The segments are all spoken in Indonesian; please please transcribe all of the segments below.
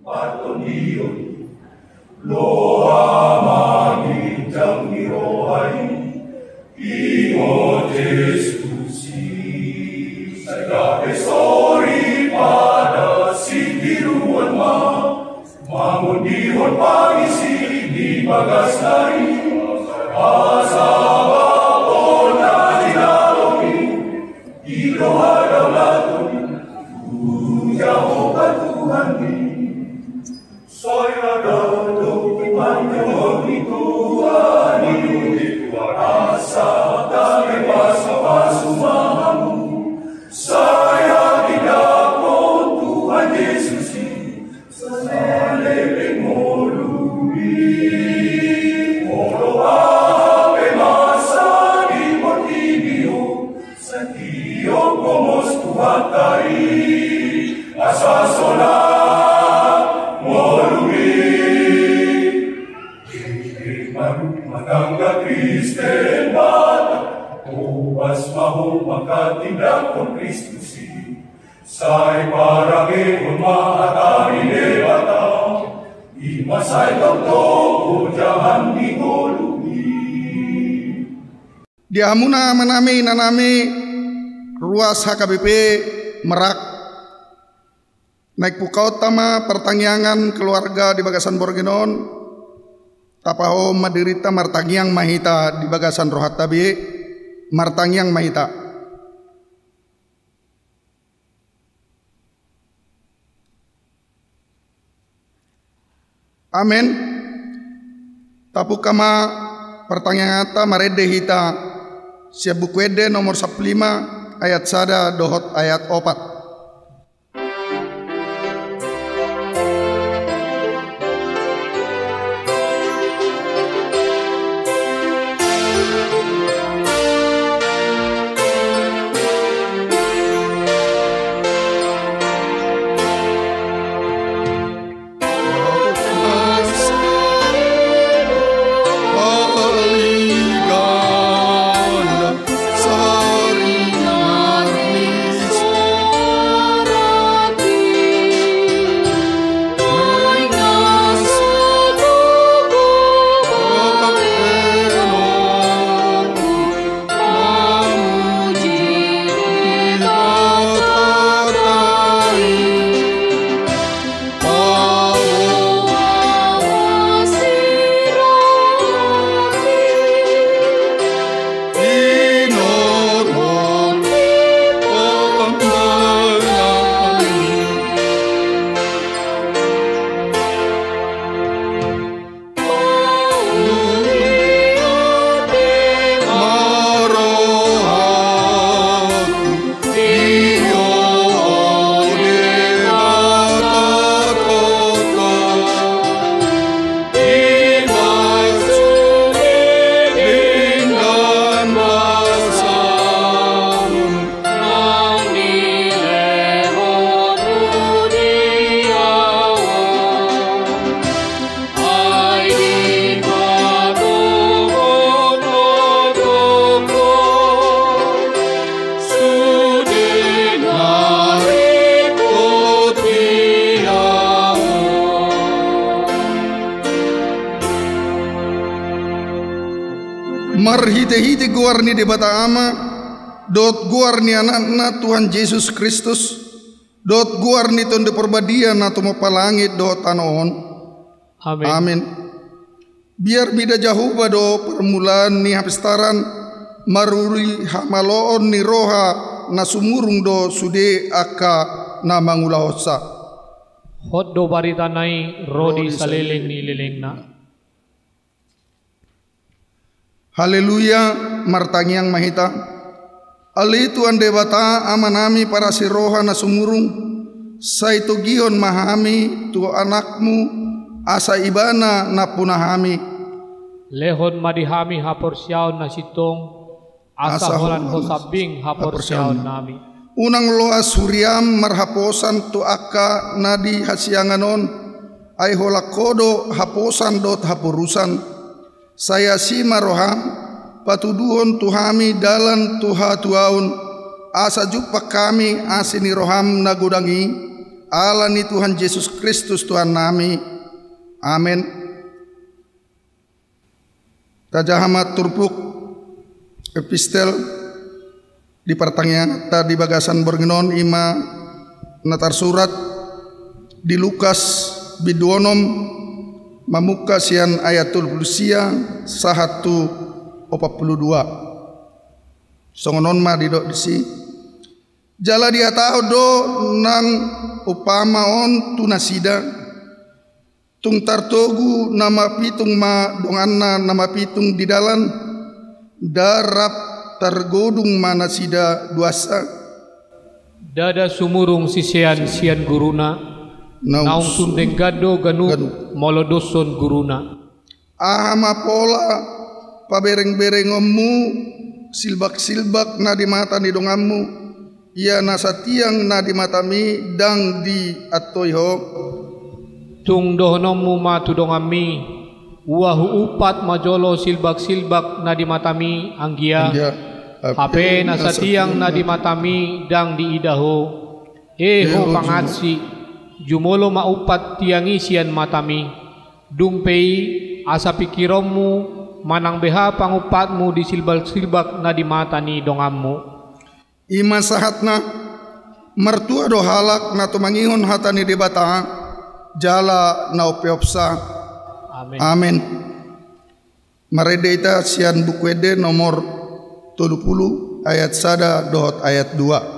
patundion loa magintang irohay ingo Jesusi sa sorry pada sigiruan mangundihon pagisi di bagas nari asabakon na dinalomi irohadaw latoni Jehovah Tuhan saya dalam imannya Tuhan asa tak pasumamamu saya didapon Tuhan Yesus salele molumi olo ave masa di motivio sentio como Tuhan tari asa solar molumi matangga Kristen bata ubas mahu makatindak kon Kristusi say parangehon mahatari debata imasay tongto ujahan di golumi di amuna manami nanami ruas HKBP Merak naik pukau tama pertangyangan keluarga di Bagasan Borgenon tapaho madirita martangyang mahita di Bagasan Rohat Tabi martangyang mahita amen tapu kama pertanyaan marede hita siap bukwede nomor 15 ayat sada dohot ayat 4 marhite-hite guarni de bata ama dot guarni anak Tuhan Yesus Kristus dot guarni tonde perbadian atau mapalangit dot tanon amin amin biar bida jauh do permulaan ni hapestaran maruri hamaloon ni roha nasumurung do sude aka na mangulahosa hot do barita nai rodi saleleng ni lelengna. Haleluya martangyang mahita ali Tuhan debata amanami para si roha na sumurung sa ito giyon mahami tu anakmu asa ibana na punahami lehon madihami haporsyaon na sitong asa holan hosabing haporsyaon nami unang loa suryam marhaposan tu akka nadi hasyanganon ay holakodo haposan dot hapurusan saya si maroham patuduhon tuhami dalan tuha tuaun asa jupak kami asini roham nagudangi Allah ni Tuhan Yesus Kristus Tuhan nami. Amin. Tajahamat turpuk epistel di pertanyaan tadi bagasan borgenon ima natar surat di Lukas biduonom mamuka sian ayatul pulusia 1:42 songonon ma didok disi jala dia tahu do nang upama on tunasida tung tartogu nama pitung ma donganna nama pitung di dalan darap tergodung mana sida duasa dada sumurung sisian sian guruna naung tundeng gado ganu molodoson guruna ahama pola pabereng-berengommu silbak-silbak na di mata ni dongammu ia nasatiang na di matami dang di atoyho tung dohonomu matu dongami wahu upat majolo silbak-silbak na di matami anggia hape nasatiang na di matami dang di idaho ho pangatsi jumolo maupat tiang isian matami dungpei asa pikiromu manang beha pangupatmu di silbak-silbak na di mata ni dongammu ima sahatna mertua do halak na tumangihon hatani di bata jala na upiopsa. Amin. Amin. Marede ita sian bukwede nomor 30 ayat 1 dohot ayat 2.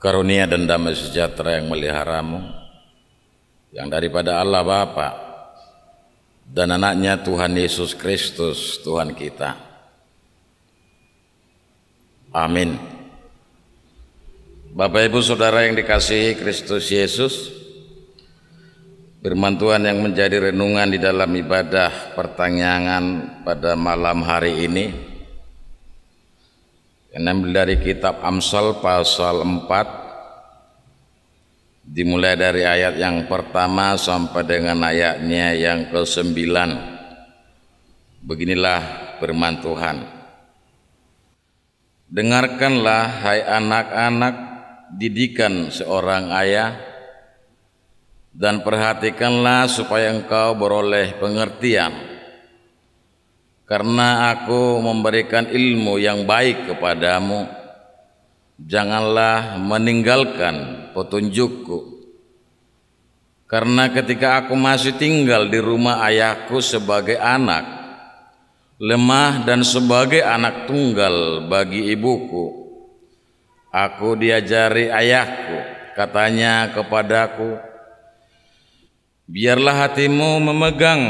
Karunia dan damai sejahtera yang meliharamu, yang daripada Allah Bapa dan anaknya Tuhan Yesus Kristus Tuhan kita. Amin. Bapak Ibu Saudara yang dikasihi Kristus Yesus, firman Tuhan yang menjadi renungan di dalam ibadah pertanyaan pada malam hari ini yang dari kitab Amsal pasal 4 dimulai dari ayat yang pertama sampai dengan ayatnya yang ke-9. Beginilah firman Tuhan. Dengarkanlah hai anak-anak didikan seorang ayah, dan perhatikanlah supaya engkau beroleh pengertian. Karena aku memberikan ilmu yang baik kepadamu, janganlah meninggalkan petunjukku. Karena ketika aku masih tinggal di rumah ayahku sebagai anak, lemah dan sebagai anak tunggal bagi ibuku, Aku diajari ayahku, katanya kepadaku, biarlah hatimu memegang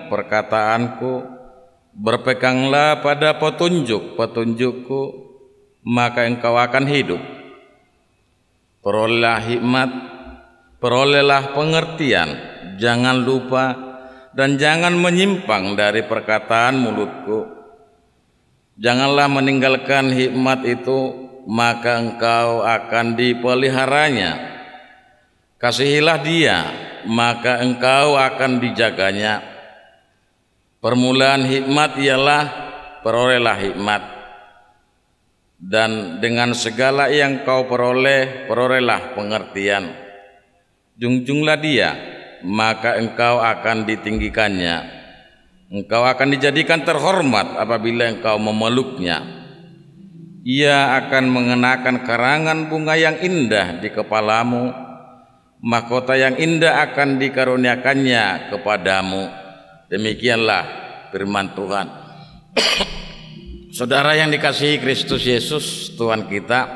perkataanku, berpeganglah pada petunjuk-petunjukku, maka engkau akan hidup. Perolehlah hikmat, perolehlah pengertian, jangan lupa dan jangan menyimpang dari perkataan mulutku. Janganlah meninggalkan hikmat itu, maka engkau akan dipeliharanya. Kasihilah dia, maka engkau akan dijaganya. Permulaan hikmat ialah perolehlah hikmat, dan dengan segala yang kau peroleh, perolehlah pengertian. Junjunglah dia, maka engkau akan ditinggikannya. Engkau akan dijadikan terhormat apabila engkau memeluknya. Ia akan mengenakan karangan bunga yang indah di kepalamu, mahkota yang indah akan dikaruniakannya kepadamu. Demikianlah firman Tuhan. Saudara yang dikasihi Kristus Yesus Tuhan kita,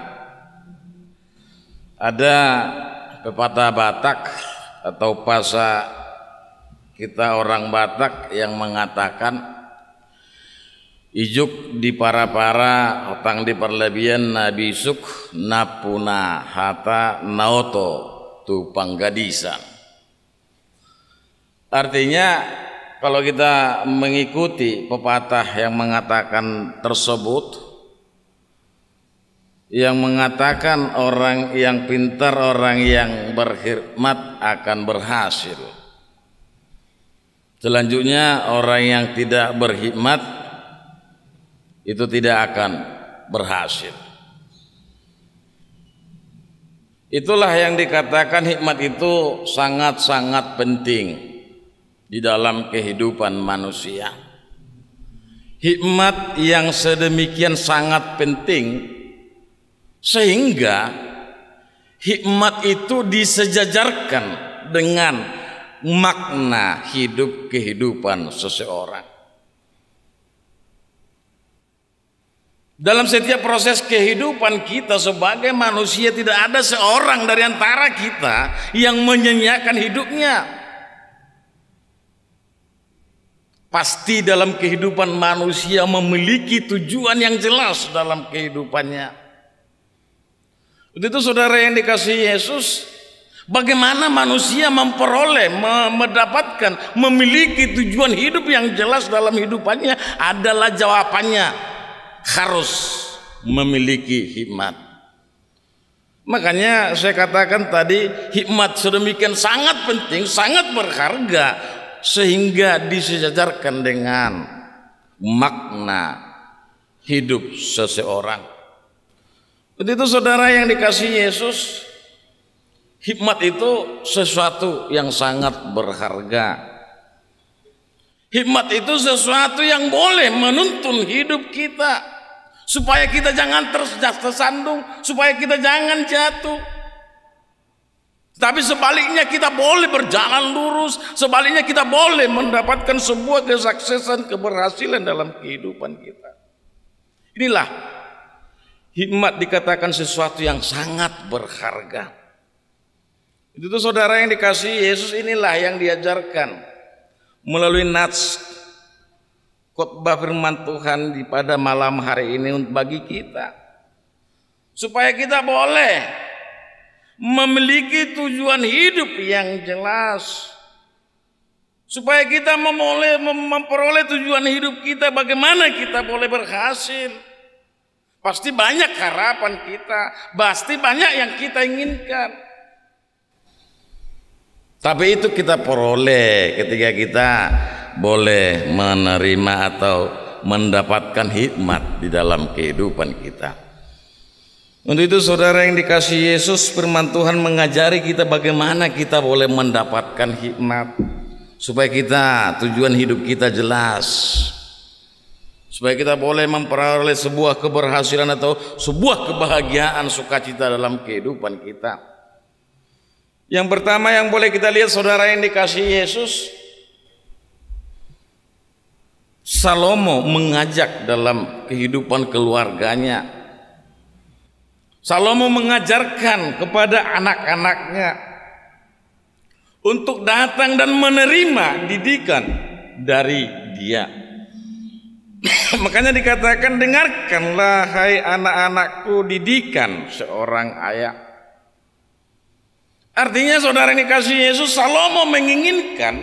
ada pepatah Batak atau bahasa kita orang Batak yang mengatakan, ijuk di para-para otang di perlebihan nabi suk napuna hata naoto tu panggadisan. Artinya kalau kita mengikuti pepatah yang mengatakan tersebut, yang mengatakan orang yang pintar, orang yang berkhidmat akan berhasil. Selanjutnya orang yang tidak berkhidmat itu tidak akan berhasil. Itulah yang dikatakan hikmat itu sangat-sangat penting di dalam kehidupan manusia. Hikmat yang sedemikian sangat penting sehingga hikmat itu disejajarkan dengan makna hidup kehidupan seseorang. Dalam setiap proses kehidupan kita sebagai manusia, tidak ada seorang dari antara kita yang menyanyiakan hidupnya. Pasti dalam kehidupan manusia memiliki tujuan yang jelas dalam kehidupannya. Itu saudara yang dikasihi Yesus, bagaimana manusia memperoleh, mendapatkan, memiliki tujuan hidup yang jelas dalam hidupannya adalah jawabannya harus memiliki hikmat. Makanya saya katakan tadi, hikmat sedemikian sangat penting, sangat berharga, sehingga disejajarkan dengan makna hidup seseorang. Begitu saudara yang dikasihi Yesus, hikmat itu sesuatu yang sangat berharga. Hikmat itu sesuatu yang boleh menuntun hidup kita, supaya kita jangan tersandung, supaya kita jangan jatuh. Tapi sebaliknya kita boleh berjalan lurus, sebaliknya kita boleh mendapatkan sebuah kesuksesan, keberhasilan dalam kehidupan kita. Inilah hikmat, dikatakan sesuatu yang sangat berharga. Itu tuh saudara yang dikasihi Yesus, inilah yang diajarkan melalui nats khotbah firman Tuhan di pada malam hari ini bagi kita, supaya kita boleh memiliki tujuan hidup yang jelas, supaya kita memperoleh tujuan hidup kita, bagaimana kita boleh berhasil. Pasti banyak harapan kita, pasti banyak yang kita inginkan, tapi itu kita peroleh ketika kita boleh menerima atau mendapatkan hikmat di dalam kehidupan kita. Untuk itu saudara yang dikasihi Yesus, firman Tuhan mengajari kita bagaimana kita boleh mendapatkan hikmat, supaya kita tujuan hidup kita jelas, supaya kita boleh memperoleh sebuah keberhasilan atau sebuah kebahagiaan, sukacita dalam kehidupan kita. Yang pertama yang boleh kita lihat saudara yang dikasihi Yesus, Salomo mengajak dalam kehidupan keluarganya Salomo mengajarkan kepada anak-anaknya untuk datang dan menerima didikan dari dia. Makanya dikatakan, dengarkanlah hai anak-anakku didikan seorang ayah. Artinya saudara yang dikasihi Yesus, Salomo menginginkan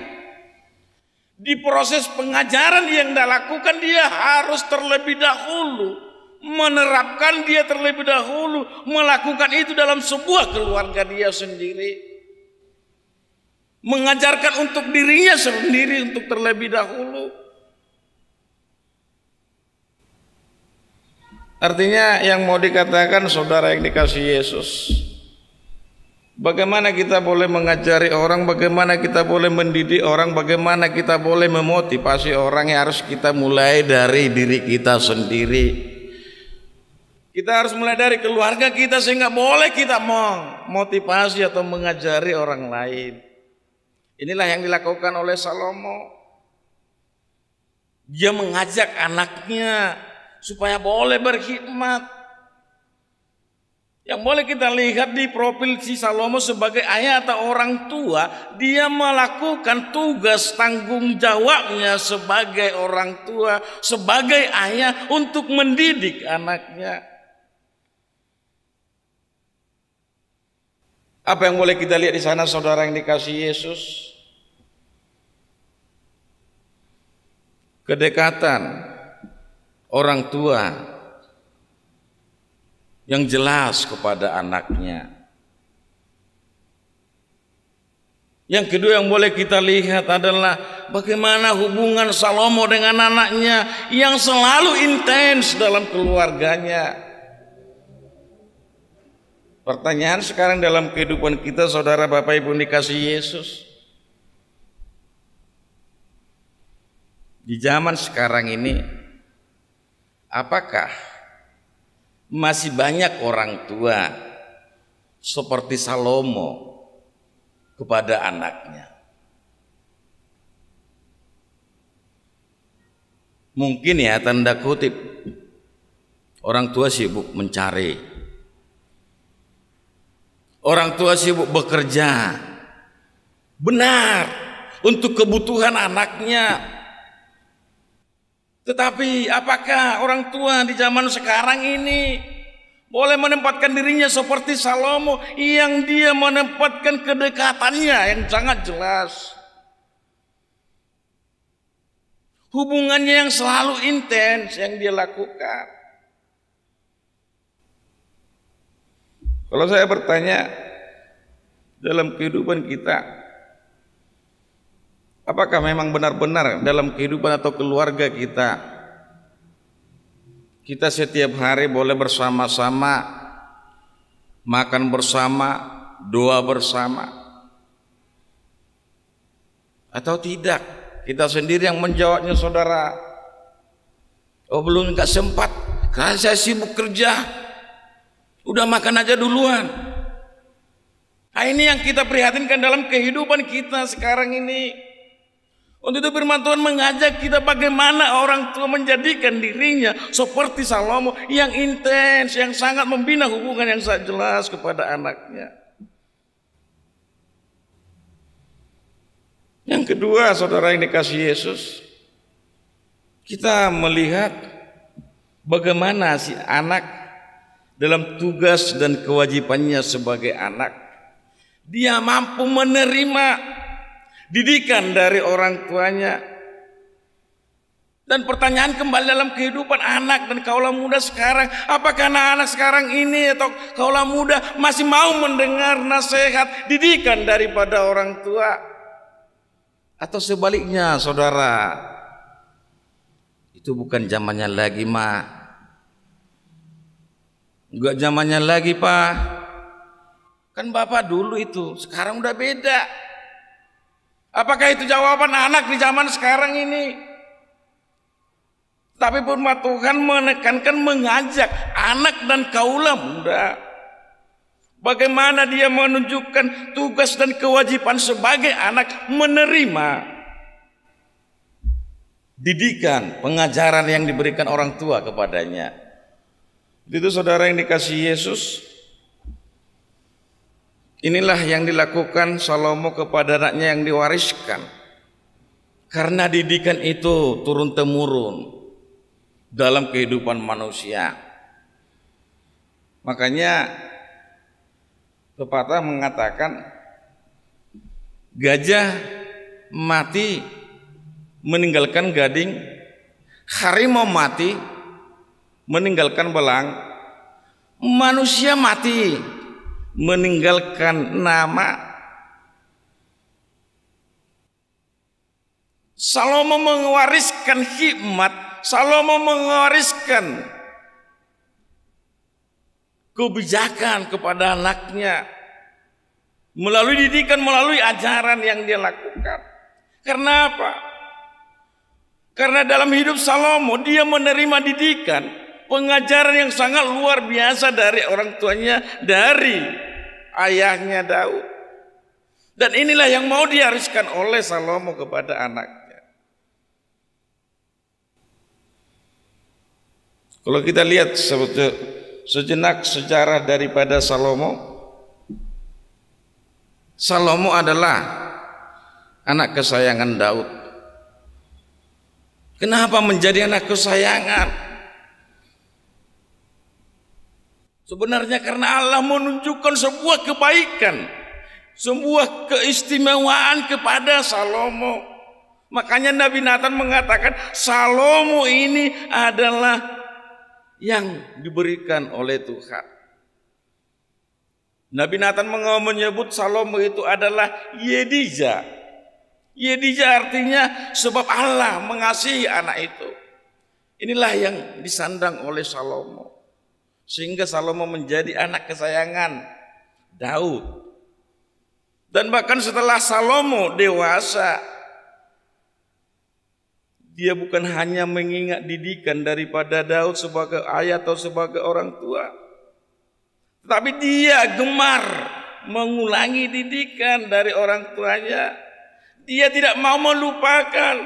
di proses pengajaran yang dia lakukan, dia harus terlebih dahulu menerapkan, dia terlebih dahulu melakukan itu dalam sebuah keluarga dia sendiri, mengajarkan untuk dirinya sendiri untuk terlebih dahulu. Artinya yang mau dikatakan saudara yang dikasihi Yesus, bagaimana kita boleh mengajari orang, bagaimana kita boleh mendidik orang, bagaimana kita boleh memotivasi orang, yang harus kita mulai dari diri kita sendiri. Kita harus mulai dari keluarga kita, sehingga boleh kita memotivasi atau mengajari orang lain. Inilah yang dilakukan oleh Salomo. Dia mengajak anaknya supaya boleh berkhidmat. Yang boleh kita lihat di profil si Salomo sebagai ayah atau orang tua, dia melakukan tugas tanggung jawabnya sebagai orang tua, sebagai ayah untuk mendidik anaknya. Apa yang boleh kita lihat di sana saudara yang dikasihi Yesus? Kedekatan orang tua yang jelas kepada anaknya. Yang kedua yang boleh kita lihat adalah bagaimana hubungan Salomo dengan anaknya yang selalu intens dalam keluarganya. Pertanyaan sekarang dalam kehidupan kita, saudara Bapak Ibu dikasihi Yesus, di zaman sekarang ini, apakah masih banyak orang tua seperti Salomo kepada anaknya? Mungkin ya, tanda kutip, orang tua sibuk mencari, orang tua sibuk bekerja, benar, untuk kebutuhan anaknya. Tetapi apakah orang tua di zaman sekarang ini boleh menempatkan dirinya seperti Salomo yang dia menempatkan kedekatannya yang sangat jelas, hubungannya yang selalu intens yang dia lakukan? Kalau saya bertanya, dalam kehidupan kita, apakah memang benar-benar dalam kehidupan atau keluarga kita, kita setiap hari boleh bersama-sama, makan bersama, doa bersama, atau tidak? Kita sendiri yang menjawabnya saudara. Oh belum, nggak sempat, karena saya sibuk kerja. Udah makan aja duluan. Nah, ini yang kita prihatinkan dalam kehidupan kita sekarang ini. Untuk itu firman Tuhan mengajak kita bagaimana orang tua menjadikan dirinya seperti Salomo yang intens, yang sangat membina hubungan yang sangat jelas kepada anaknya. Yang kedua, saudara yang dikasihi Yesus, kita melihat bagaimana si anak dalam tugas dan kewajibannya sebagai anak, dia mampu menerima didikan dari orang tuanya. Dan pertanyaan kembali dalam kehidupan anak dan kaula muda sekarang, apakah anak-anak sekarang ini atau kaula muda masih mau mendengar nasihat didikan daripada orang tua? Atau sebaliknya saudara, itu bukan zamannya lagi mah, enggak zamannya lagi pak, kan bapak dulu itu, sekarang udah beda. Apakah itu jawaban anak di zaman sekarang ini? Tapi firman Tuhan menekankan, mengajak anak dan kaula muda, bagaimana dia menunjukkan tugas dan kewajiban sebagai anak, menerima didikan, pengajaran yang diberikan orang tua kepadanya. Itu saudara yang dikasihi Yesus, Inilah yang dilakukan Salomo kepada anaknya yang diwariskan. Karena didikan itu turun-temurun dalam kehidupan manusia. Makanya pepatah mengatakan gajah mati meninggalkan gading, harimau mati meninggalkan belang, manusia mati meninggalkan nama. Salomo mewariskan hikmat, Salomo mewariskan kebijakan kepada anaknya melalui didikan, melalui ajaran yang dia lakukan. Karena apa? Karena dalam hidup Salomo dia menerima didikan, pengajaran yang sangat luar biasa dari orang tuanya, dari ayahnya Daud. Dan inilah yang mau diwariskan oleh Salomo kepada anaknya. Kalau kita lihat sejenak sejarah daripada Salomo, Salomo adalah anak kesayangan Daud. Kenapa menjadi anak kesayangan? Sebenarnya karena Allah menunjukkan sebuah kebaikan, sebuah keistimewaan kepada Salomo. Makanya Nabi Nathan mengatakan Salomo ini adalah yang diberikan oleh Tuhan. Nabi Nathan menyebut Salomo itu adalah Yedija. Yedija artinya sebab Allah mengasihi anak itu. Inilah yang disandang oleh Salomo, sehingga Salomo menjadi anak kesayangan Daud. Dan bahkan setelah Salomo dewasa, dia bukan hanya mengingat didikan daripada Daud sebagai ayah atau sebagai orang tua, tapi dia gemar mengulangi didikan dari orang tuanya. Dia tidak mau melupakan,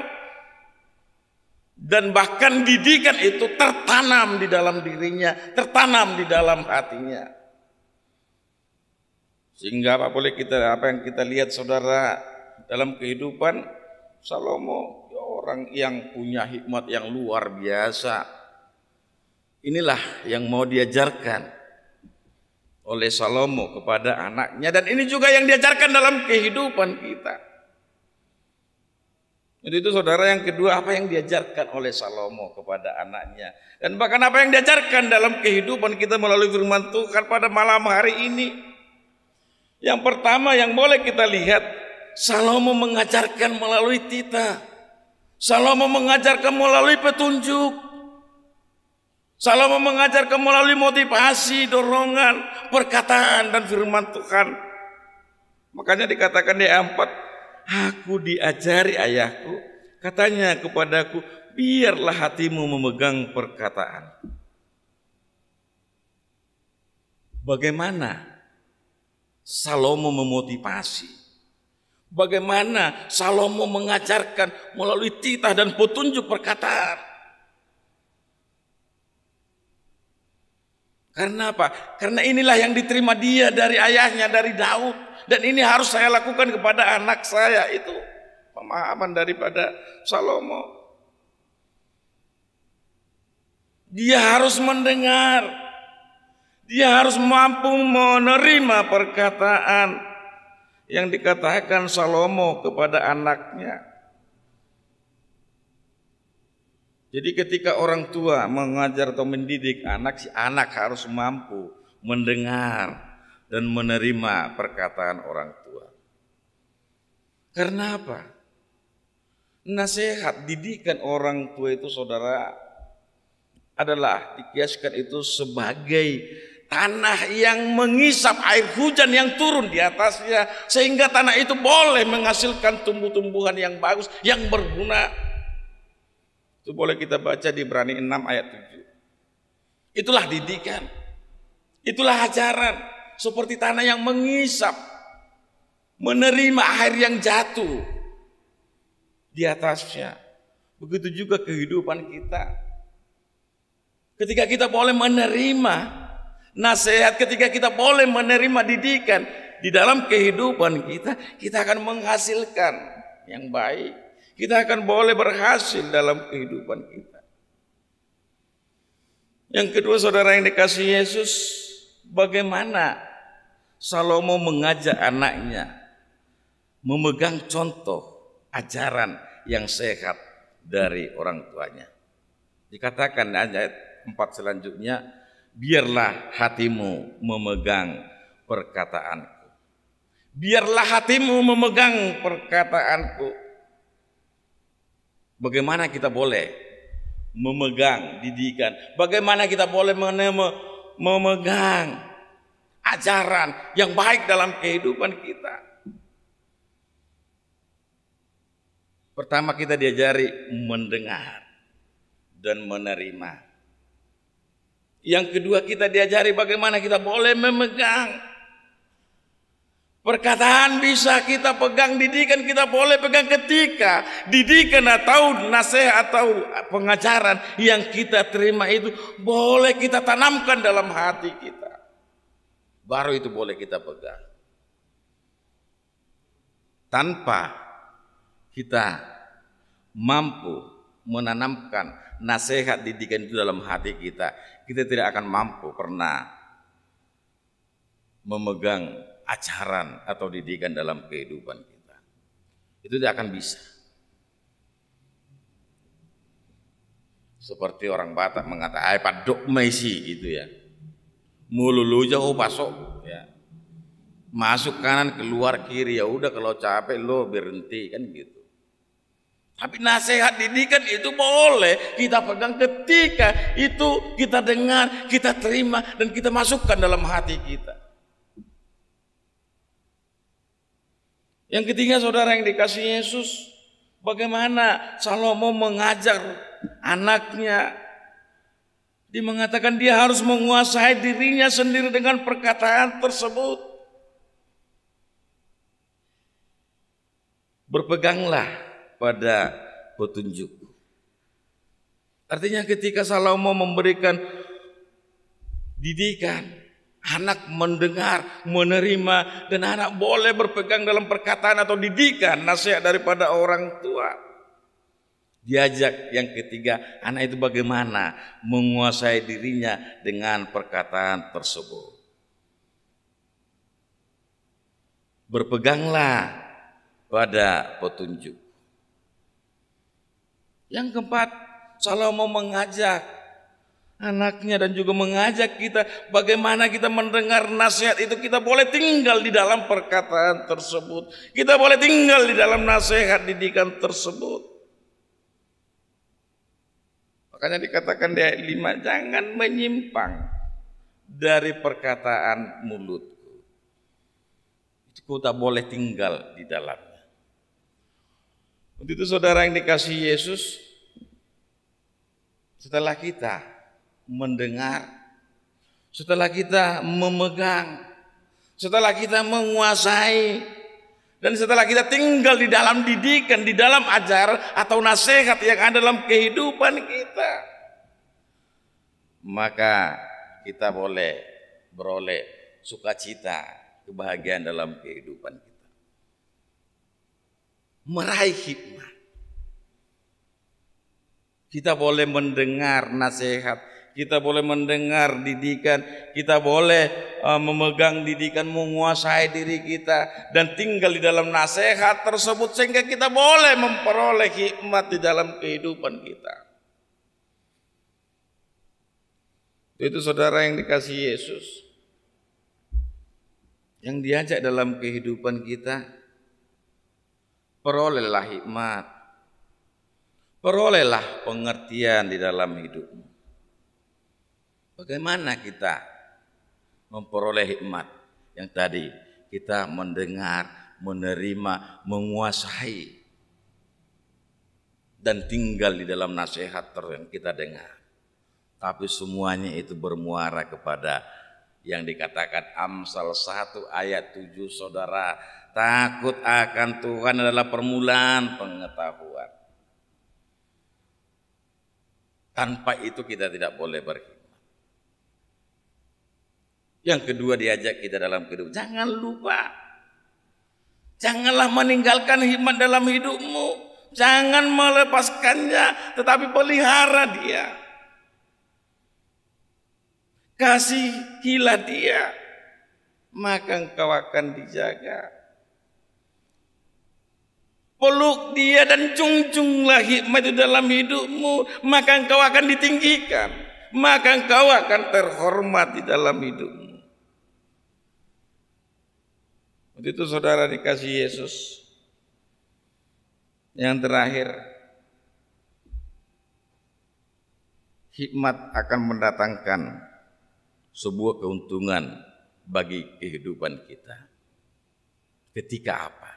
dan bahkan didikan itu tertanam di dalam dirinya, tertanam di dalam hatinya. Sehingga apa yang kita lihat saudara dalam kehidupan Salomo, orang yang punya hikmat yang luar biasa. Inilah yang mau diajarkan oleh Salomo kepada anaknya, dan ini juga yang diajarkan dalam kehidupan kita. Jadi itu saudara yang kedua, apa yang diajarkan oleh Salomo kepada anaknya, dan bahkan apa yang diajarkan dalam kehidupan kita melalui firman Tuhan pada malam hari ini. Yang pertama yang boleh kita lihat, Salomo mengajarkan melalui titah. Salomo mengajarkan melalui petunjuk. Salomo mengajarkan melalui motivasi, dorongan, perkataan dan firman Tuhan. Makanya dikatakan di ayat 4, aku diajari ayahku, katanya kepadaku, biarlah hatimu memegang perkataan. Bagaimana Salomo memotivasi? Bagaimana Salomo mengajarkan melalui titah dan petunjuk perkataan? Karena apa? Karena inilah yang diterima dia dari ayahnya, dari Daud. Dan ini harus saya lakukan kepada anak saya. Itu pemahaman daripada Salomo. Dia harus mendengar. Dia harus mampu menerima perkataan yang dikatakan Salomo kepada anaknya. Jadi ketika orang tua mengajar atau mendidik anak, si anak harus mampu mendengar dan menerima perkataan orang tua. Karena apa? Nasihat, didikan orang tua itu saudara adalah dikiaskan itu sebagai tanah yang mengisap air hujan yang turun di atasnya, sehingga tanah itu boleh menghasilkan tumbuh-tumbuhan yang bagus, yang berguna. Itu boleh kita baca di Ibrani 6 ayat 7. Itulah didikan, itulah ajaran, seperti tanah yang mengisap, menerima air yang jatuh di atasnya. Begitu juga kehidupan kita. Ketika kita boleh menerima nasihat, ketika kita boleh menerima didikan, di dalam kehidupan kita akan menghasilkan yang baik. Kita akan boleh berhasil dalam kehidupan kita. Yang kedua, saudara yang dikasihi Yesus, bagaimana Salomo mengajak anaknya memegang contoh ajaran yang sehat dari orang tuanya. Dikatakan ayat 4 selanjutnya, biarlah hatimu memegang perkataanku. Biarlah hatimu memegang perkataanku. Bagaimana kita boleh memegang didikan? Bagaimana kita boleh memegang ajaran yang baik dalam kehidupan kita? Pertama, kita diajari mendengar dan menerima. Yang kedua, kita diajari bagaimana kita boleh memegang. Perkataan bisa kita pegang, didikan kita boleh pegang ketika didikan atau nasihat atau pengajaran yang kita terima itu boleh kita tanamkan dalam hati kita. Baru itu boleh kita pegang. Tanpa kita mampu menanamkan nasihat didikan itu dalam hati kita, kita tidak akan mampu pernah memegang ajaran atau didikan dalam kehidupan kita. Itu tidak akan bisa. Seperti orang Batak mengatakan, "Ai padok mesi," gitu ya. Mululu jauh pasok, ya. Masuk kanan keluar kiri, ya udah kalau capek lo berhenti kan gitu. Tapi nasihat didikan itu boleh kita pegang ketika itu kita dengar, kita terima dan kita masukkan dalam hati kita. Yang ketiga, saudara yang dikasihi Yesus, bagaimana Salomo mengajar anaknya. Dia mengatakan dia harus menguasai dirinya sendiri dengan perkataan tersebut. Berpeganglah pada petunjuk. Artinya ketika Salomo memberikan didikan, anak mendengar, menerima, dan anak boleh berpegang dalam perkataan atau didikan, nasihat daripada orang tua. Diajak yang ketiga, anak itu bagaimana menguasai dirinya dengan perkataan tersebut. Berpeganglah pada petunjuk. Yang keempat, Salomo mengajak anaknya dan juga mengajak kita bagaimana kita mendengar nasihat itu, kita boleh tinggal di dalam perkataan tersebut. Kita boleh tinggal di dalam nasihat didikan tersebut. Makanya dikatakan di ayat 5, jangan menyimpang dari perkataan mulutku. Itu tak boleh tinggal di dalamnya. Untuk itu saudara yang dikasihi Yesus, setelah kita mendengar, setelah kita memegang, setelah kita menguasai, dan setelah kita tinggal di dalam didikan, di dalam ajaran atau nasihat yang ada dalam kehidupan kita, maka kita boleh beroleh sukacita, kebahagiaan dalam kehidupan kita. Meraih hikmat. Kita boleh mendengar nasihat, kita boleh mendengar didikan, kita boleh memegang didikan, menguasai diri kita dan tinggal di dalam nasihat tersebut sehingga kita boleh memperoleh hikmat di dalam kehidupan kita. Itu saudara yang dikasihi Yesus, yang diajak dalam kehidupan kita. Perolehlah hikmat, perolehlah pengertian di dalam hidupmu. Bagaimana kita memperoleh hikmat yang tadi kita mendengar, menerima, menguasai, dan tinggal di dalam nasihat yang kita dengar. Tapi semuanya itu bermuara kepada yang dikatakan Amsal 1 ayat 7, saudara. Takut akan Tuhan adalah permulaan pengetahuan. Tanpa itu kita tidak boleh berhikmat. Yang kedua diajak kita dalam kehidupan. Jangan lupa. Janganlah meninggalkan hikmat dalam hidupmu. Jangan melepaskannya, tetapi pelihara dia. Kasihilah dia, maka engkau akan dijaga. Peluk dia dan junjunglah hikmat itu dalam hidupmu, maka engkau akan ditinggikan, maka engkau akan terhormat di dalam hidupmu. Waktu itu saudara dikasih Yesus. Yang terakhir, hikmat akan mendatangkan sebuah keuntungan bagi kehidupan kita. Ketika apa?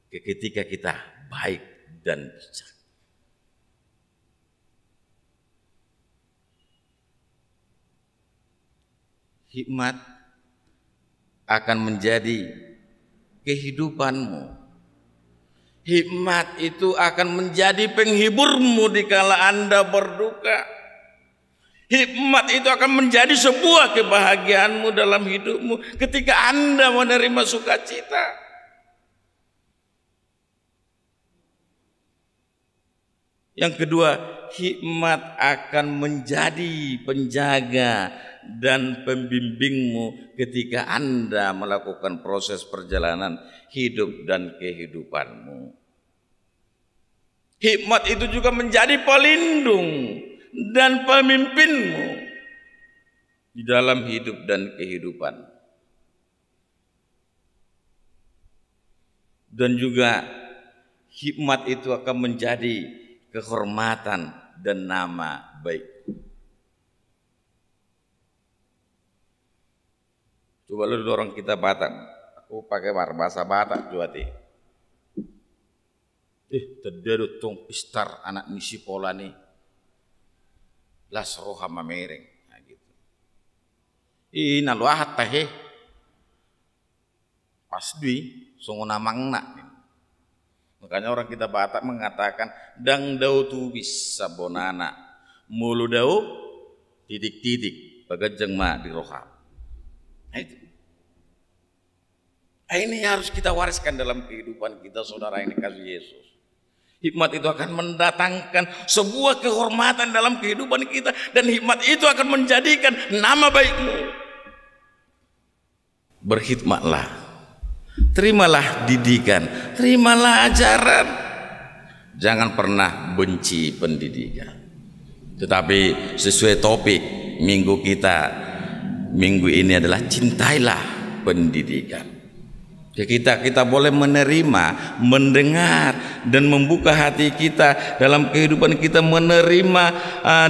Ketika kita baik dan bijak. Hikmat akan menjadi kehidupanmu. Hikmat itu akan menjadi penghiburmu dikala Anda berduka. Hikmat itu akan menjadi sebuah kebahagiaanmu dalam hidupmu ketika Anda menerima sukacita. Yang kedua, hikmat akan menjadi penjaga dan pembimbingmu ketika Anda melakukan proses perjalanan hidup dan kehidupanmu. Hikmat itu juga menjadi pelindung dan pemimpinmu di dalam hidup dan kehidupan. Dan juga hikmat itu akan menjadi kehormatan dan nama baik. Coba lu dorong kita Batak. Aku pakai bahasa Batak juga ti. Terdedut tong pistar anak misi pola nih. Las roha mamereng. Nah, gitu. Ina lu ahat tahe. Pas dui songo namangna. Makanya orang kita Batak mengatakan dang dau tu bisa bonana. Mulu dau titik-titik bagajeng ma di roha. Nah, itu. Ini harus kita wariskan dalam kehidupan kita, saudara yang dikasih Yesus. Hikmat itu akan mendatangkan sebuah kehormatan dalam kehidupan kita, dan hikmat itu akan menjadikan nama baikmu. Berkhidmatlah, terimalah didikan, terimalah ajaran. Jangan pernah benci pendidikan. Tetapi sesuai topik minggu kita, minggu ini adalah cintailah pendidikan. Kita boleh menerima, mendengar, dan membuka hati kita dalam kehidupan kita, menerima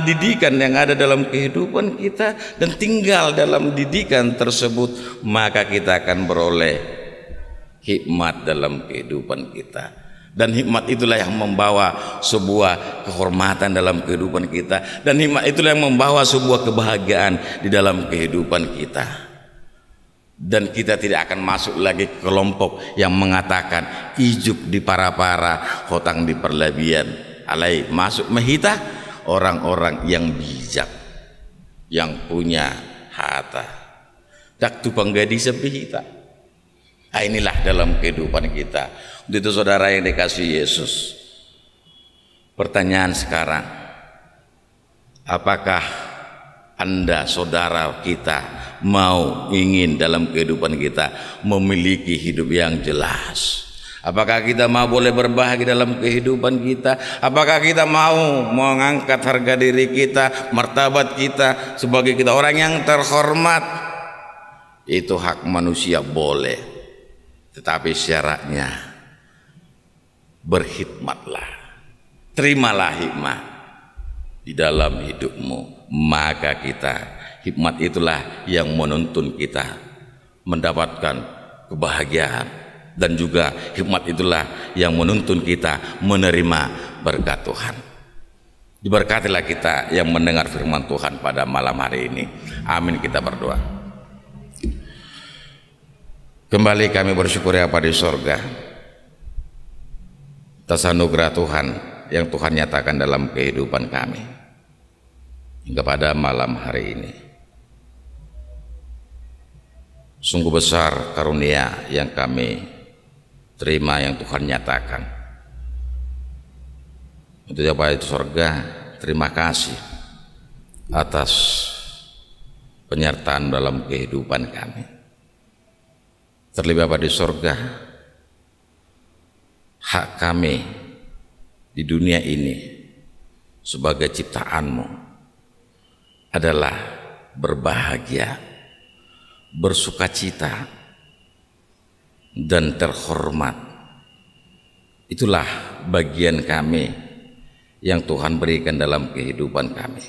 didikan yang ada dalam kehidupan kita dan tinggal dalam didikan tersebut, maka kita akan beroleh hikmat dalam kehidupan kita. Dan hikmat itulah yang membawa sebuah kehormatan dalam kehidupan kita, dan hikmat itulah yang membawa sebuah kebahagiaan di dalam kehidupan kita. Dan kita tidak akan masuk lagi ke kelompok yang mengatakan ijuk di para-para, hotang di perlebihan. Alai masuk mehita orang-orang yang bijak, yang punya harta. Dak tu panggadi sepihita. Inilah dalam kehidupan kita. Itu saudara yang dikasih Yesus. Pertanyaan sekarang, apakah Anda, saudara kita, mau ingin dalam kehidupan kita memiliki hidup yang jelas? Apakah kita mau boleh berbahagia dalam kehidupan kita? Apakah kita mau mengangkat harga diri kita, martabat kita sebagai kita orang yang terhormat? Itu hak manusia, boleh. Tetapi syaratnya berkhidmatlah. Terimalah hikmat di dalam hidupmu, maka kita, hikmat itulah yang menuntun kita mendapatkan kebahagiaan, dan juga hikmat itulah yang menuntun kita menerima berkat Tuhan. Diberkatilah kita yang mendengar firman Tuhan pada malam hari ini. Amin. Kita berdoa. Kembali kami bersyukur ya Bapa di sorga atas anugerah Tuhan yang Tuhan nyatakan dalam kehidupan kami hingga pada malam hari ini. Sungguh besar karunia yang kami terima, yang Tuhan nyatakan. Untuk Bapa di surga, terima kasih atas penyertaan dalam kehidupan kami. Terlebih Bapa di surga, hak kami di dunia ini sebagai ciptaan-Mu adalah berbahagia, bersukacita, dan terhormat. Itulah bagian kami yang Tuhan berikan dalam kehidupan kami.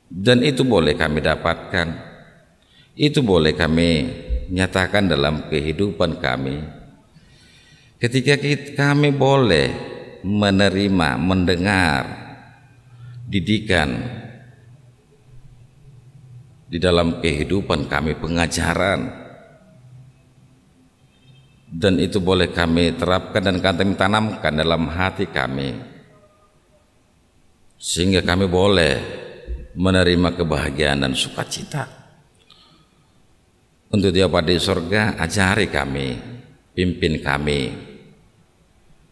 Dan itu boleh kami dapatkan, itu boleh kami nyatakan dalam kehidupan kami ketika kami boleh menerima, mendengar didikan di dalam kehidupan kami, pengajaran, dan itu boleh kami terapkan dan kami tanamkan dalam hati kami sehingga kami boleh menerima kebahagiaan dan sukacita. Untuk Dia Bapa di surga, ajari kami, pimpin kami,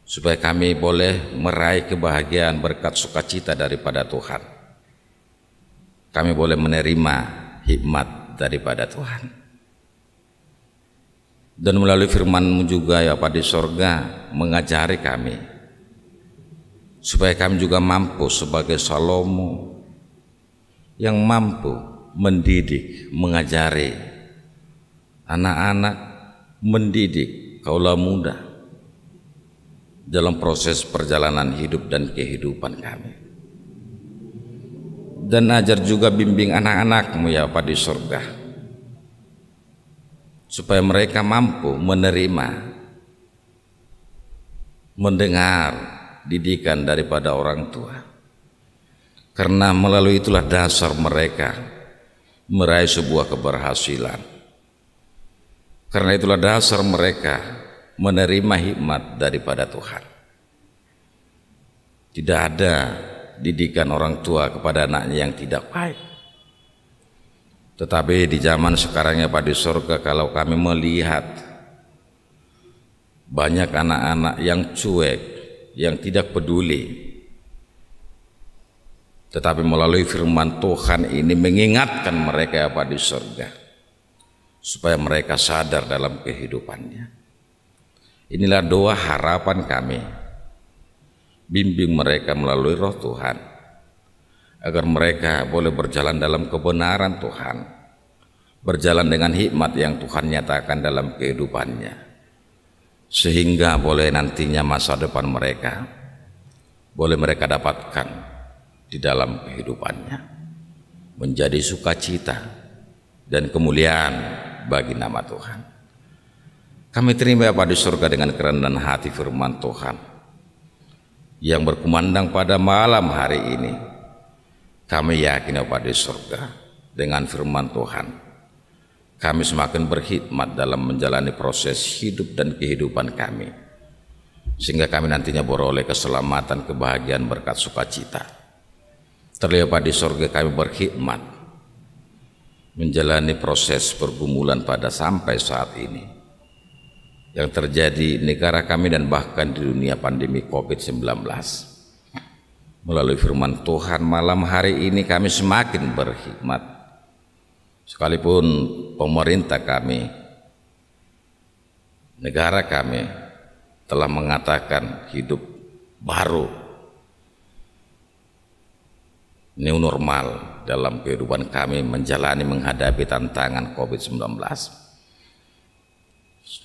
supaya kami boleh meraih kebahagiaan berkat sukacita daripada Tuhan. Kami boleh menerima hikmat daripada Tuhan. Dan melalui firman-Mu juga ya Bapa di surga, mengajari kami, supaya kami juga mampu sebagai Salomo yang mampu mendidik, mengajari anak-anak, mendidik kaula muda dalam proses perjalanan hidup dan kehidupan kami. Dan ajar juga bimbing anak-anak-Mu ya Bapa di surga, supaya mereka mampu menerima, mendengar didikan daripada orang tua, karena melalui itulah dasar mereka meraih sebuah keberhasilan. Karena itulah dasar mereka menerima hikmat daripada Tuhan. Tidak ada didikan orang tua kepada anaknya yang tidak baik. Tetapi di zaman sekarang ya Bapa di surga, kalau kami melihat banyak anak-anak yang cuek, yang tidak peduli, tetapi melalui firman Tuhan ini mengingatkan mereka ya Bapa di surga, supaya mereka sadar dalam kehidupannya. Inilah doa harapan kami. Bimbing mereka melalui Roh Tuhan, agar mereka boleh berjalan dalam kebenaran Tuhan, berjalan dengan hikmat yang Tuhan nyatakan dalam kehidupannya, sehingga boleh nantinya masa depan mereka boleh mereka dapatkan di dalam kehidupannya menjadi sukacita dan kemuliaan bagi nama Tuhan. Kami terima Bapa di surga dengan kerendahan hati firman Tuhan yang berkumandang pada malam hari ini. Kami yakin Bapa di surga, dengan firman Tuhan kami semakin berkhidmat dalam menjalani proses hidup dan kehidupan kami, sehingga kami nantinya beroleh keselamatan, kebahagiaan, berkat sukacita. Terlihat di surga kami berkhidmat menjalani proses pergumulan pada sampai saat ini yang terjadi di negara kami dan bahkan di dunia pandemi COVID-19. Melalui firman Tuhan malam hari ini kami semakin berkhidmat, sekalipun pemerintah kami, negara kami telah mengatakan hidup baru, new normal dalam kehidupan kami menjalani menghadapi tantangan COVID-19.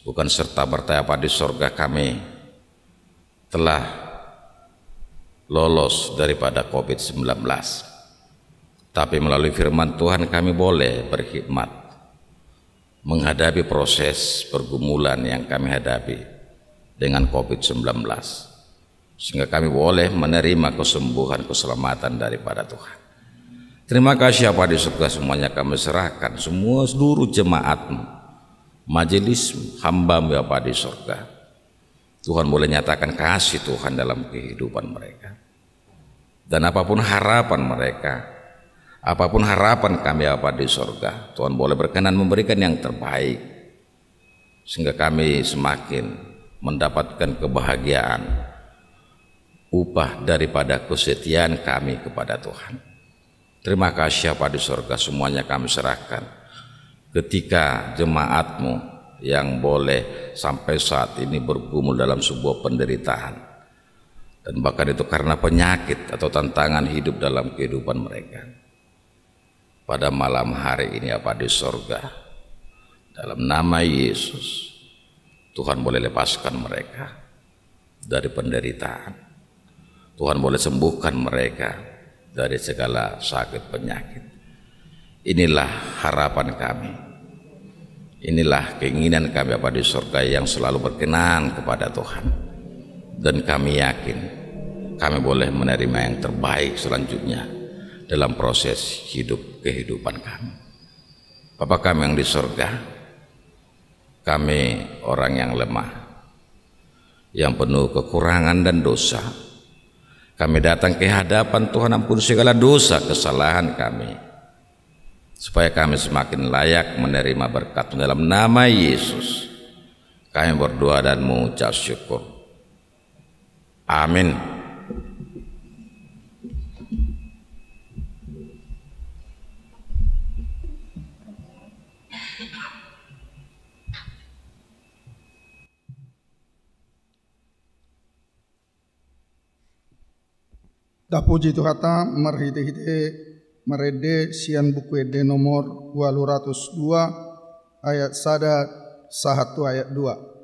Bukan serta-merta Bapa di surga kami telah lolos daripada COVID-19, tapi melalui firman Tuhan kami boleh berkhidmat menghadapi proses pergumulan yang kami hadapi dengan COVID-19, sehingga kami boleh menerima kesembuhan, keselamatan daripada Tuhan. Terima kasih Bapa di surga, semuanya kami serahkan, semua seluruh jemaat-Mu, majelis hamba-Mu Bapa di surga. Tuhan boleh nyatakan kasih Tuhan dalam kehidupan mereka, dan apapun harapan mereka, Apapun harapan kami Bapa di sorga, Tuhan boleh berkenan memberikan yang terbaik, sehingga kami semakin mendapatkan kebahagiaan, upah daripada kesetiaan kami kepada Tuhan. Terima kasih Bapa di sorga, semuanya kami serahkan. Ketika jemaat-Mu yang boleh sampai saat ini bergumul dalam sebuah penderitaan, dan bahkan itu karena penyakit atau tantangan hidup dalam kehidupan mereka, pada malam hari ini Bapa di sorga, dalam nama Yesus, Tuhan boleh lepaskan mereka dari penderitaan. Tuhan boleh sembuhkan mereka dari segala sakit penyakit. Inilah harapan kami, inilah keinginan kami Bapa di sorga yang selalu berkenan kepada Tuhan. Dan kami yakin kami boleh menerima yang terbaik selanjutnya dalam proses hidup kehidupan kami. Bapa kami yang di sorga, kami orang yang lemah, yang penuh kekurangan dan dosa. Kami datang ke hadapan Tuhan, ampun segala dosa kesalahan kami, supaya kami semakin layak menerima berkat. Dalam nama Yesus kami berdoa dan mengucap syukur. Amin. Da puji Tuhata marhite-hite merede sian buku ede nomor 202 ayat 1 ayat 2.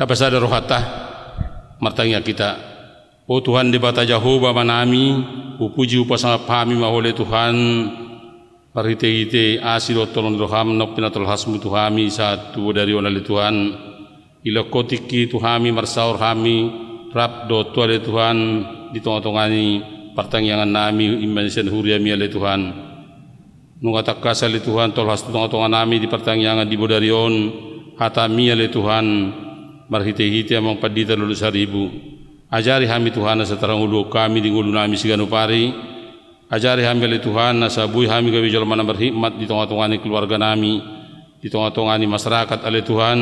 Tapasada rohata martanya kita, oh Tuhan di bata Jehovah manami, upuji upasama pahami mahole Tuhan, parite-ite asiro tolong roham nok pinatol hasmu Tuhami satu dari onali Tuhan, ilokotiki Tuhami marsaur hami, rap do tuale Tuhan, di tongah-tongani pertangyangan nami imanisen huriami ale Tuhan, nungatak kasali Tuhan tol has tongah-tongah nami di pertangyangan di bodarion, hatami ale Tuhan, marhite-hite amang padita lulus haribu. Ajari hami Tuhan sa tarang ulu kami di ngulu nami sigano pari. Ajari hami oleh Tuhan sa buhay hami gawi jalman berhikmat di tengah-tengah keluarga nami, di tengah-tengah masyarakat oleh Tuhan.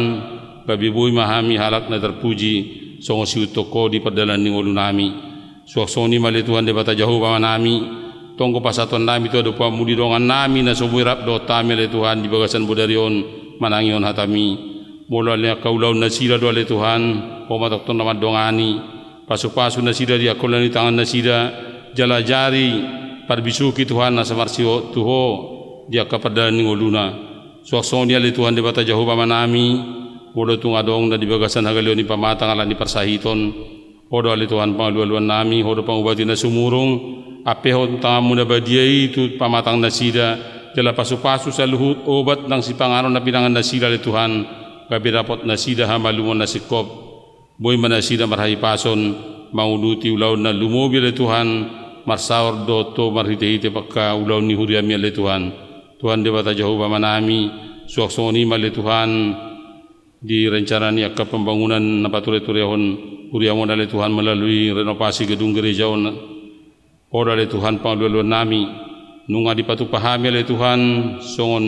Babi buhay mahami halak na terpuji songo si utoko di perdalan di ngulu nami. Suaksoni mali Tuhan de bata Jehovah manami. Tongko pasatuan nami tu ada pamudi dongan nami na sobuy rap do tami oleh Tuhan di bagasan bodarion manangion hatami. Mula liya kaulau nasira do ale Tuhan, pomatok to naman dongani, pasuk-pasuk nasira dia kolani tangan nasira, jalajari parbisuki Tuhan nasa marsio tuho dia kapadaan ngoluna. Suaksoni ale Tuhan de bata Jehovah manami, Odo tungadong na di bagasan hagalion ni pamatang ala ni parsahiton. Odo ali Tuhan pangalualuan nami, odo pangubati na sumurong, apehon tangamu na badiay itu pamatang na sida, jala pasu-pasu sa luhut obat ng si pangaron na pinangan na sida li Tuhan, kabirapot na sida hamalungon na sikop, boy manasida marhahi pason, mauluti ulaw na lumobil li Tuhan, marsawar doto marhite-hite pagka ulaw ni huriami li Tuhan. Tuhan di bata Jehovah manami, suaksoni mali Tuhan, di rencana ni akka pembangunan na patuloy-tulihon huriamon ali Tuhan melalui renovasi gedung gereja on. Oda ali Tuhan pangalualuan nami, nunga dipatupahami ali Tuhan songon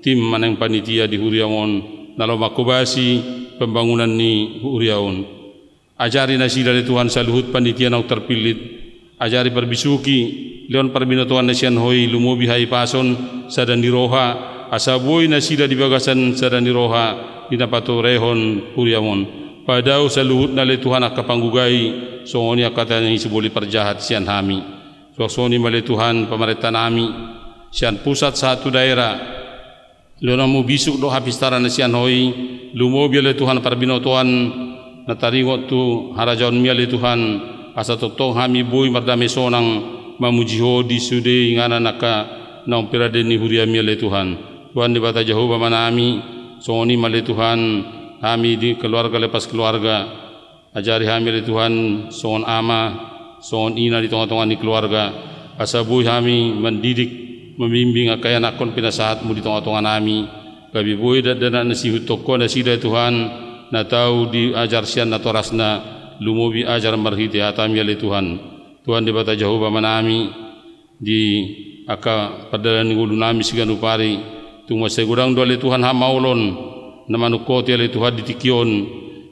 tim manang panitia di huriamon nalo makubasi pembangunan ni huriaon. Ajari nasida ali Tuhan saluhut panitia nau terpilit, ajari perbisuki leon perbinotoan nasian hoi lumobi hai pason sadan di roha asaboy nasida di bagasan sadan di roha dinapato rehon huriamon padau saluhut na le Tuhan akapanggugai songoni akatanya isibuli perjahat sian hami suaksoni male Tuhan pemerintah nami sian pusat satu daerah leonamu bisuk do hapistara nasian hoi lumobi le Tuhan perbinotoan nataringot tu harajaon mia le Tuhan asa totong hami boy mardame sonang mamujiho di sude ingana naka naung pirade ni huriami le Tuhan. Tuhan di bata Jehovah manami songoni male Tuhan kami di keluarga lepas keluarga ajari kami le Tuhan songon ama songon ina di tengah-tengah ni keluarga asabu kami mendidik membimbing akayan akon pinasahatmu di tengah-tengah nami kabi boy dana nasihut toko nasida Tuhan na tahu diajar sian na torasna lumobi ajar marhiti hatami le Tuhan. Tuhan di bata Jehovah manami di aka padalan ngulu nami siganu pari tungwa segudang dole Tuhan hamaulon namanukoti ale Tuhan ditikion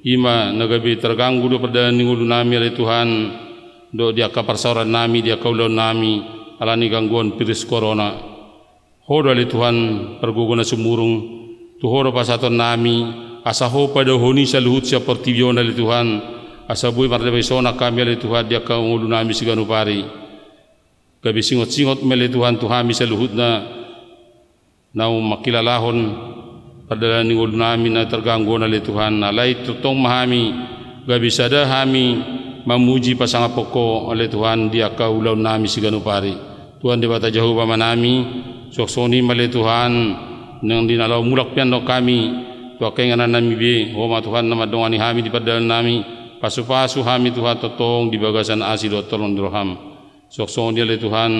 ima nagabi terganggu do padalan ngulu nami ale Tuhan do di aka parsauran nami di aka ulon nami alani gangguan virus corona hodo ale Tuhan perguguna sumurung tuhoro pasaton nami asaho pada honi saluhut seperti bion ale Tuhan asabuy marlebay sona kami ali Tuhan dia kau ngulu nami siganu pari kabi singot-singot mele Tuhan tuhami sa luhut na nau makilalahon padala ni ngulu nami na terganggu na li Tuhan alay tutong mahami gabi sada hami mamuji pasanga poko ali Tuhan dia kau ulaw nami siganu pari Tuhan di bata Jehovah manami soksoni mele Tuhan nang dinalaw mulak pian no kami tuakay nga nami bi homa Tuhan na madongani hami di padala nami pasu-pasu hami Tuhan totong di bagasan asi do tolong dirham soksoni ale Tuhan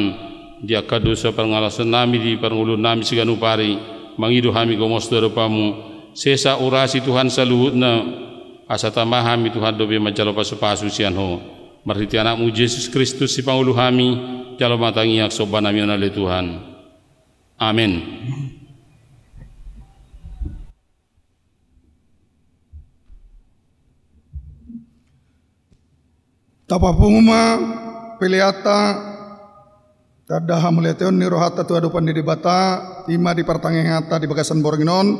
dia kadosa pangalasan nami di pangulun nami siganu pari mangidu hami gomos darupamu sesa urasi Tuhan saluhut na asa tambah hami Tuhan dobe majalo pasu-pasu sian ho marhiti anakmu Yesus Kristus si pangulu hami jalo matangi ak soban nami ale Tuhan amin. Tapapuma piliata tadaha meleteon ni rohata tu adupan di bata ima di pertangengata di bagasan Borginon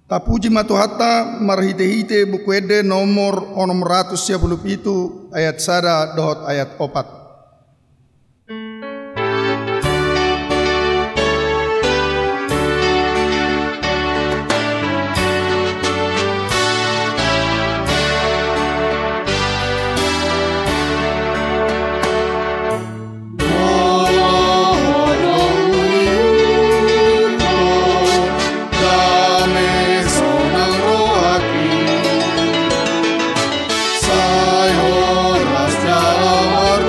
tapuji matuhata marhite-hite bukuede nomor 657 ayat sada dot ayat 4. Sayo ras dalam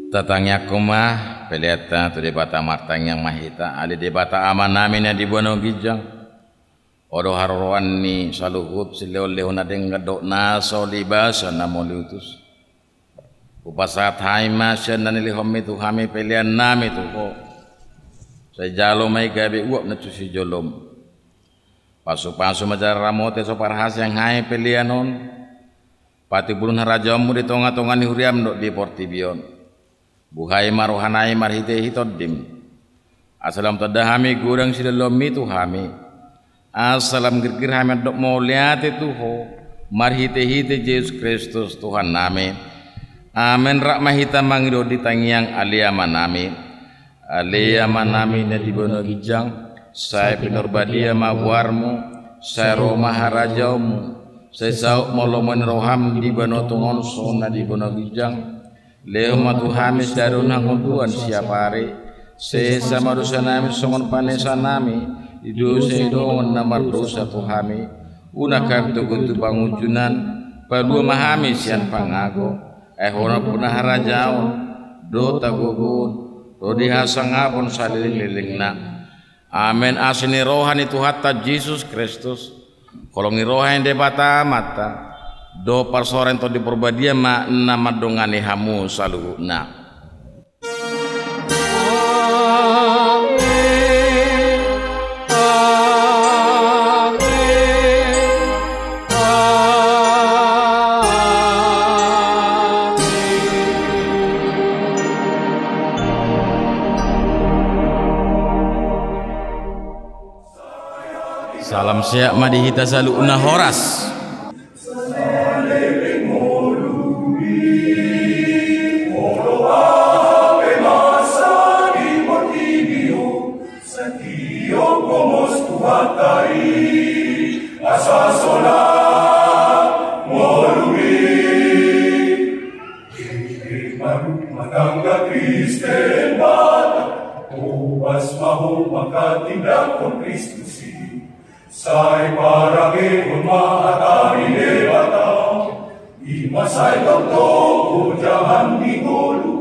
Tatangnya kumah peleta tu debata martang yang mahita ali debata aman namin na di buano gijang odo haruan ni saluhut sileo-leo na ding gadok na so libasa na moliutus upasat haima siya na nilihom itu kami pilihan nami tu ko sa jalo may gabi uap na tu si jolom pasu-pasu majar ramote so parhas yang hai pilihan on pati bulun harajamu di tonga-tonga ni huriam dok di portibion buhay maruhanay marhite hitoddim asalam tadahami gudang sidalom itu hami asalam girgir hami dok moliate tuho marhite hite Yesus Kristus Tuhan nami amen rahmahita mangido ditangiang aliaman nami na dibono gijang saya pinurbadia mawarmu saya roma harajaumu saya sauk molomon roham dibono tungon sona dibono gijang Leo matu hamis darun hangunduan siapa hari sesama dosa nami songon panesa nami dosa dongon namar dosa tu hami unakar tu kuntu bangujunan padua mahami sian pangago hona punah harajaon do tagugun do dihasang apon saliling-liling na amen asini rohani tu hatta Yesus Kristus kolongi rohani debata mata do parsoren to di perbadia ma nama dongane hamu saluhuna salam siap madihita saluhuna horas Sai parage mahata ni debata, imasai dokto jangan digolu.